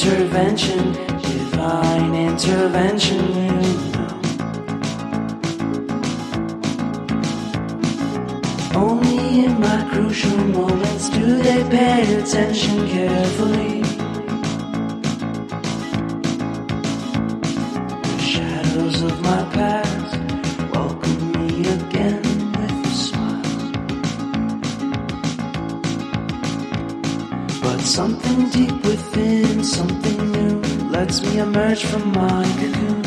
intervention, divine intervention, you know. Only in my crucial moments do they pay attention carefully. The shadows of my past welcome me again with a smile. But something deep within, something new, lets me emerge from my cocoon.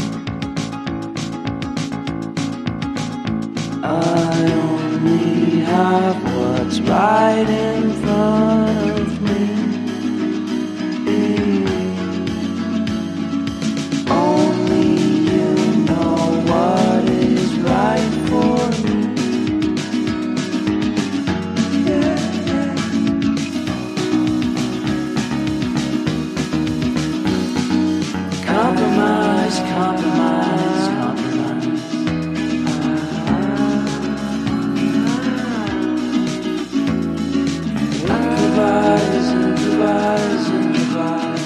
I only have what's right in front of me. Only you know what is right for me. Compromise, compromise, compromise. Improvise, improvise, improvise.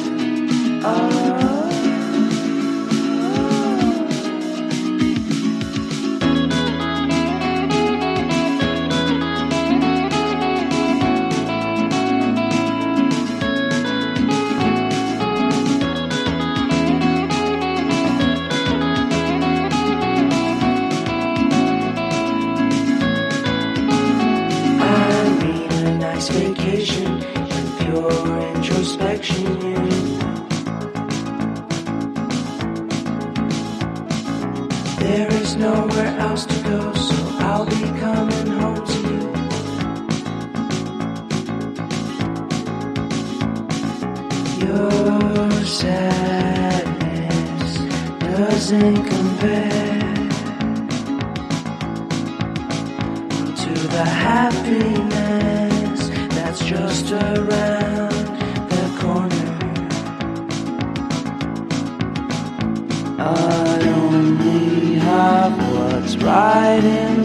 Vacation and pure introspection, you know. There is nowhere else to go, so I'll be coming home to you. Your sadness doesn't compare to the happiness that's just around the corner. I only have what's right in